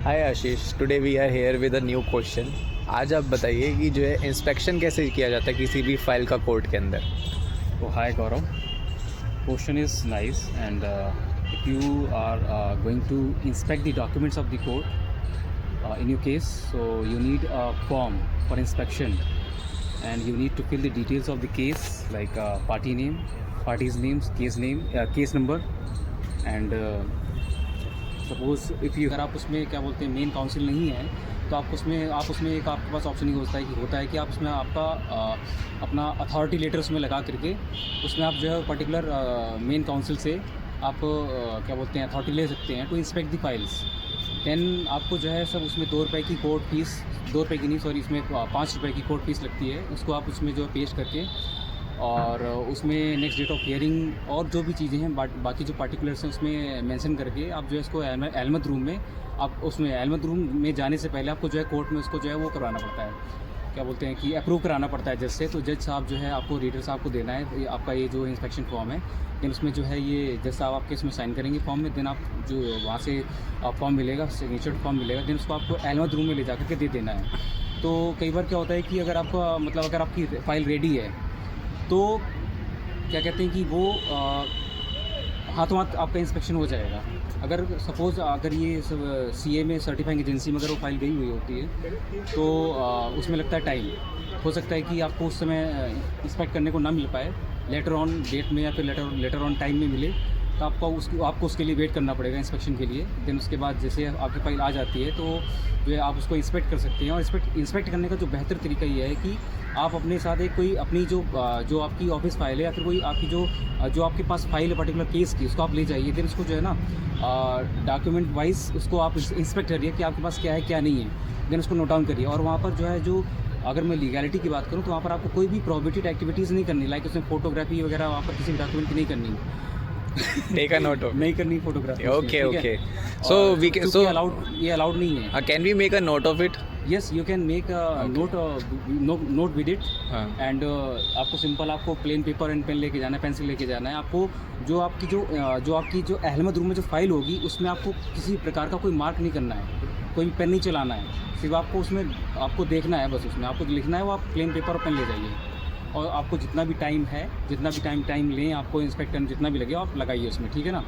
Hi Ashish, today we are here with a new question. आज आप बताइए कि जो है इंस्पेक्शन कैसे किया जाता है किसी भी फाइल का कोर्ट के अंदर। So hi Gaurav, question is nice and if you are going to inspect the documents of the court in your case, so you need a form for inspection and you need to fill the details of the case like party name, parties names, case number and suppose if you अगर आप उसमें क्या बोलते हैं main council नहीं है तो आप उसमें एक आपके पास ऑप्शन ही होता है कि आप उसमें आपका अपना अथॉरिटी लेटर उसमें लगा करके उसमें आप जो है पर्टिकुलर मेन काउंसिल से आप क्या बोलते हैं अथॉरिटी ले सकते हैं to inspect the files. Then आपको जो है सब उसमें ₹2 की कोर्ट फीस, ₹2 की नहीं सॉरी, इसमें ₹5 की कोर्ट फीस लगती है। उसको आप उसमें जो है पेश करके और उसमें नेक्स्ट डेट ऑफ हियरिंग और जो भी चीज़ें हैं बाकी जो पार्टिकुलर्स हैं उसमें मेंशन करके आप जो है इसको एलमत रूम में आप उसमें एलमत रूम में जाने से पहले आपको जो है कोर्ट में उसको जो है वो करवाना पड़ता है, क्या बोलते हैं कि अप्रूव कराना पड़ता है जज से। तो जज साहब जो है आपको रीडर साहब को देना है आपका ये जो इंस्पेक्शन फॉर्म है। देन उसमें जो है ये जज साहब आपके इसमें साइन करेंगे फॉर्म में। देन आप जो वहाँ से फॉर्म मिलेगा, सिग्नेचर फॉर्म मिलेगा, देन उसको आपको एलमत रूम में ले जा करके दे देना है। तो कई बार क्या होता है कि अगर आपका मतलब अगर आपकी फ़ाइल रेडी है तो क्या कहते हैं कि वो हाथों हाथ आपका इंस्पेक्शन हो जाएगा। अगर सपोज़ अगर ये सीए में सर्टिफाइंग एजेंसी में अगर वो फाइल गई हुई होती है तो उसमें लगता है टाइम। हो सकता है कि आपको उस समय इंस्पेक्ट करने को ना मिल पाए, लेटर ऑन डेट में या फिर लेटर ऑन टाइम में मिले, तो आपको उसके लिए वेट करना पड़ेगा इंस्पेक्शन के लिए। देन उसके बाद जैसे आपकी फ़ाइल आ जाती है तो जो है आप उसको इंस्पेक्ट कर सकते हैं। और इंस्पेक्ट करने का जो बेहतर तरीका ये है कि आप अपने साथ एक कोई अपनी जो आपकी ऑफिस फाइल है या फिर कोई आपकी जो आपके पास फाइल है पर्टिकुलर केस की, उसको आप ले जाइए। देन उसको जो है ना डॉक्यूमेंट वाइज उसको आप इंस्पेक्ट करिए कि आपके पास क्या है क्या नहीं है। देन उसको नोट डाउन करिए। और वहाँ पर जो है जो अगर मैं लीगैलिटी की बात करूँ तो वहाँ पर आपको कोई भी प्रोहिबिटेड एक्टिविटीज़ नहीं करनी, लाइक उसमें फोटोग्राफी वगैरह वहाँ पर किसी भी डॉक्यूमेंट की नहीं करनी, टेक अ नोट ऑफ नहीं करनी photography. Okay okay, so we can ये अलाउड नहीं है। Can we make a note of it? Yes, you can make note with it and आपको सिंपल आपको प्लेन पेपर एंड पेन लेके जाना है, पेंसिल लेके जाना है। आपको जो आपकी जो अहमद रूम में जो फाइल होगी उसमें आपको किसी प्रकार का कोई मार्क नहीं करना है, कोई पेन नहीं चलाना है। सिर्फ आपको उसमें आपको देखना है, बस उसमें आपको लिखना है वो आप प्लेन पेपर और पेन ले जाइए। और आपको जितना भी टाइम लें आपको इंस्पेक्टर जितना भी लगे आप लगाइए उसमें, ठीक है ना।